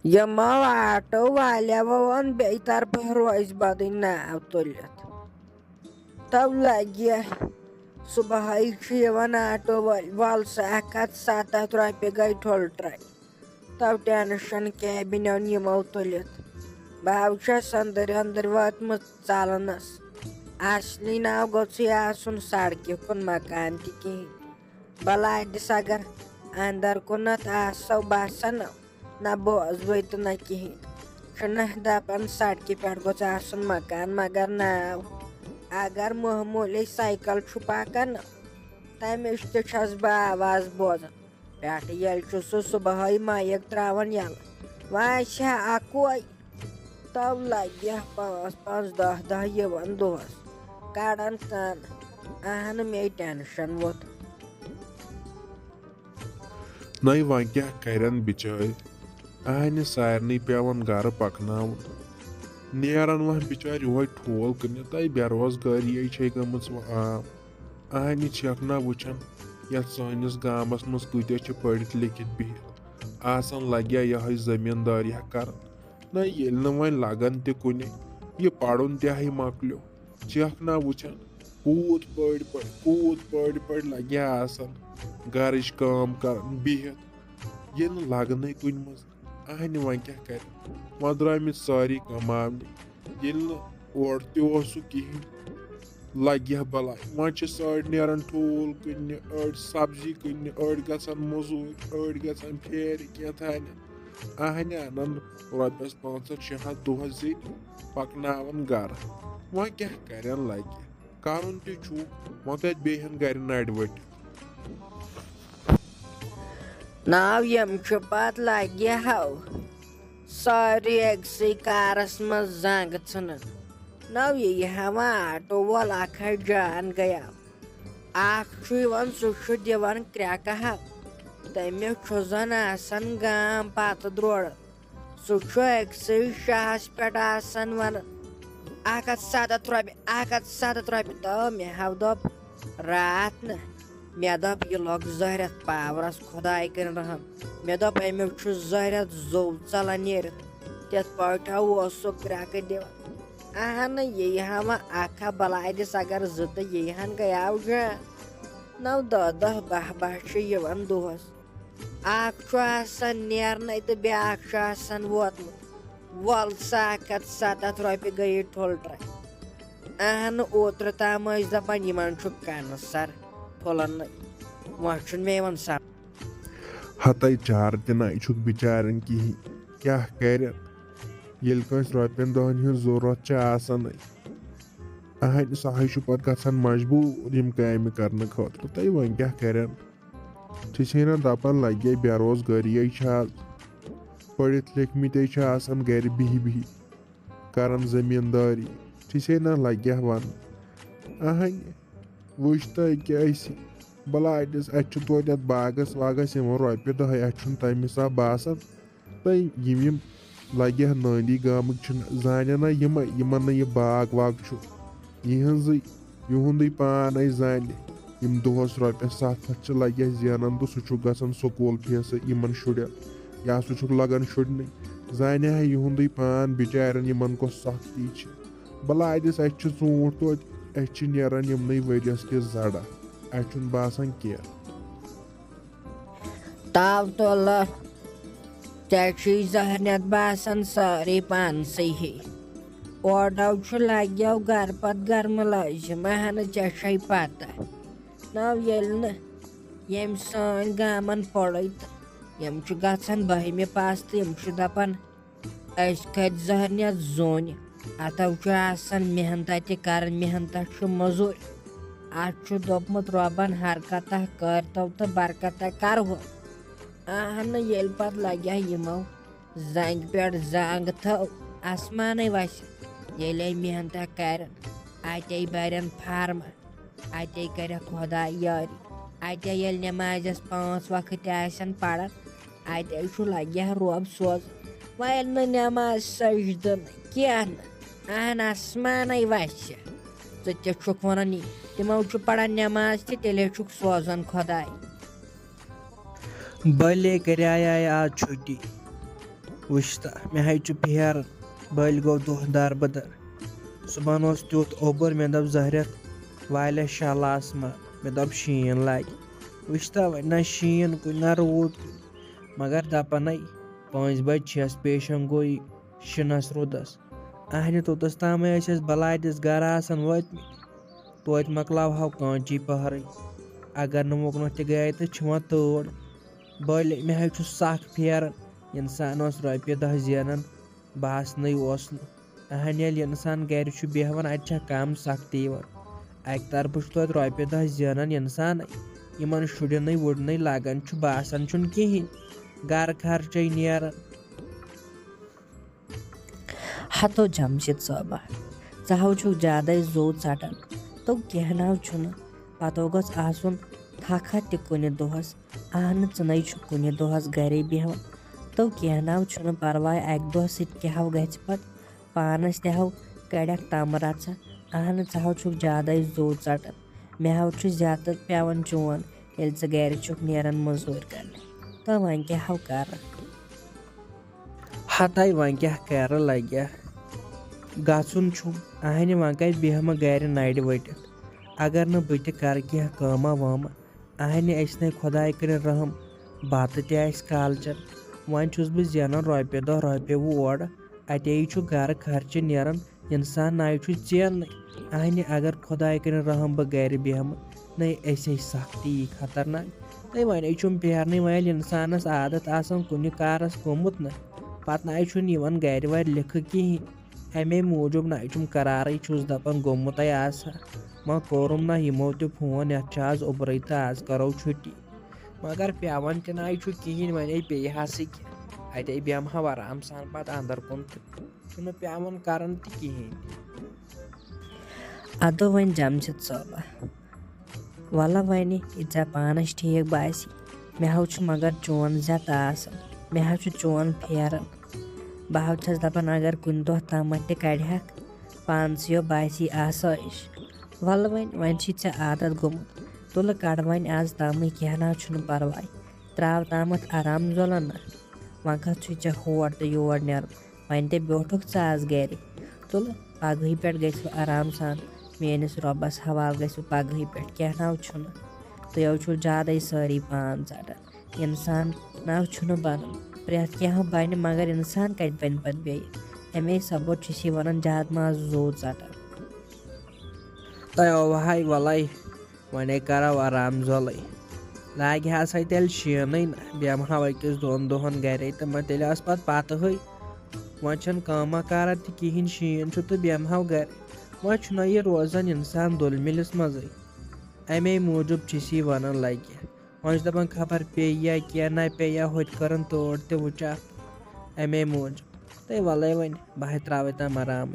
यमो auto वाल्यावो one बेतर रोज बदन नाव तुलित तब लगे सुबह आटो वल 1,700 गई ठोल्ट्राई तब टेंशन कैबिनो निमो तुलित बह अंदर अंदर वातम चलनस असली नाव गोसी आसुन सड़क कुन मकान कहीं बलाडिस अगर अंदर कुनत आसो बसन ना बोजबे तो ना कहीं दपान सड़क पे गोस आसुन मकान मगर नाव अगर मामूली साइकिल पकान तमिश तस बह आवाज बोजान पे ये सह सुबह माइक त्रावान यल वह अकुए तब लगे 5-5 10-10 यवान दोस कड़ान कान अहन मे टेंशन वोत नई वह क्या करन बिचार अहन सारे पेवन गर पकन नेरान वह बिचार यो ठोल कन तय बेरोजगारी गम आम अहन छना वुचान ये सानिस गामस मज कत पढ़ लिखित बिहित आसान लगे यह जमींदारी कर ना ये वह लगन तुन यह पढ़न तह मकलो चखना वुचान कूत पढ़ लगे आसान घर काम कर बिहित ये लगन कुन मज अहन वह क्या कर वह द्राम सारी कमाने ये और तह कहें लगे बलाय वह साड़ नेरान ठूल कन अड़ सब्जी कन अड़ गसान मजूर अड़ गसान फेर क्या थान अहन अनन रॉपियस 500-600 दोहस पकनावन गर वह क्या करन लगे करन तु वह कत बेहन गर नड़ वट नाव यम पत लगे हाव सारी अगसी कारस मज जंग सन नाव ये हवा आटो वल जान गया सह दिवान क्रैक तमिक जन आसान गाम पत द्रोड़ सह अगसी शहस पे वन 1,700 रॉपि तो मे हाव दप रात न मे दप यह लग जहरत पावरस खुदाई कर रहम मे दप अमुक जहरत जो चलान नीर तथ पाव सह क्रैक दिवान अहन ये हवा अखा बलादिस अगर जत ये हन गयाव जान 9-10-12 दोहस नेरन तो ब्या वोतमुत वल 1,700 रॉपि गई ठोल्ट्राई अहन ओत्र तम दपान यमन कैंसर फुलन वह मे वन सम हत चार दिन बिचारन कहें क्या कर ये कंस रॉपियन दहन हज जरूरत अहन सह पत गसान मजबूर यम काम करने खतर तय वह क्या करन ना दपान लगे बेरोजगारी आज पढ़ित लिखमित गर बिहि करन जमींदारी ना लगे वन अहन वुच तो बलाडिस अत बागस वागस यमो रॉपि 10 अत तम हिसाब बासान तय यम लगे नानी गामक जान यमन यह बाग वाग युंद पान जान यम दोहस रॉपियस 700 लगे जेनान तो सह गसान स्कूल फीस यमन शुरन या सह लगन शुरन जान युंद पान बिचारन यमन कस सख्ती बलादिस अत ूंट तो नेरान यमन वरियस ते जड़ा अत बासान कह ताव तोल जहरत बासान सारे पान सही ओडव लगे गर पत गर मुलाजिम अहन चे पता नाव यम सान गामन पढ़ यम गसान 12वीं पास तो यम दपान खत जहरत जोन अतव मेहनत कर मेहनत मजूर अत दोपमुत रबन हरकत करतो तो बरकत करहो अहन ये पत लगे यमो जंग पे जंग थो आसमान वस ये मेहनत कर अत बरन फार्म अत कर खुदा यारी अत ये नमाजस 5 वक्त पढ़ान अत लगे रोब सोज वह नमाज सजद क्या अहन आसमान वस तुक वन तमो पढ़ान नमाज तेल सोजान खुदाई भले कराया आज छुट्टी वुश्ता मे हाय फेर बल गो दह दर बदर सुबह तुथ ओबर मे दप जहरत वाले शल आसमान मे दप शीन लगे वुश्ता वन ना शीन कुन ना रूद मगर दपन 5 बज 6 पेशन गो शिनस रुदस अहन तोतस ताम बलादिस गर आसान वतम तोत मकलाव हाव कांची पहर अगर न मोकनो त गए तो छुआ तोड़ बल मे हाय सख फेरन इंसान रोपये 10 जेनन बासन अहन ये इंसान गर बेहन अत कम सख्ती अक तरफ तोत रोपये 10 जेनन इंसान इन शुड़न वुड़न लगन बासान कहें गर खर्च नेरन। हतो जमशिद साहबा चाहो छु ज्यादा जो चटन तो कहना पतो गस आसुन थका त कुन दोहस अहन चुन कुन दोहस गरे बेहन तो कहना परवाय अक दह सह गत पानस तह कड़क तम रचा अहन चाहो छु ज्यादा जो चटन मे हाव ज्यादा पेवन चोन ये गर नेरन मजूर कर तो वन क्या कर हताई वन क्या कर लगे गुन अहन वन कत बेहम गर नड़ वटित अगर न बह कर कह कामा वामा अहन न खुदाय कर रहम बत कालचन वन बह जेनान रोपये 10 रोपये ओर अते गर खर्च नेरन इंसान ना चेन अहन अगर खुदाय कर रहम बह गर बेहम न सख्ती खतरनाक तो वन फेरन वाल इंसानस आदत आसान कुन कारस गोमुत न पत ना गर वर लिख कहें अमे मूजूब ना करार दपान गोमुत आसा मा कोरुम ना यमो तो फोन आज उबर तो आज करो छुट्टी मगर पेवन त ना कहें वन पे अते बेहम आराम सान पत अंदर कुन पेवन करन कहें। अदो वन जमशिद साहबा वल्ला वन ये पानस ठीक बासी मे हाव मगर चोन जत आसान मे हाव चोन फेरन बह हाव दपान अगर कुन दह तम त कड़हक पानसो बासी आसाइश वल वन ऐ आदत गोमुत तुल कड़ वन आज तम कहना परवाय त्राव तमत आराम जोलन वन कत होर तो योर नेर वन ते ब्योठुक आज गर तुल पगह पे गु आराम सान मेनिस रबस हवाल गु पगह पे कहना तो ज्यादा सारी पान चटन इंसान ना बन प्रेथ क्या बन मगर इंसान कत बन पे बे अमे सबूत वन ज्यादा माज जो चटन तो वहाय वल वन करो आराम जोल लगे हसा तेल शीन बेहमा अकिस 2 दोहन गर तो तेल पत वन कामा कर कहें शीन तो बेहमा गर वन यह रोजान इंसान दुल मिलिस मज अमे मूजूब वन लगे वन दपान खबर पे या क्या ना पे या होत करन तोड़ तो वुचा अमे मूजूब तो वल वन बह त्रावे तम आराम।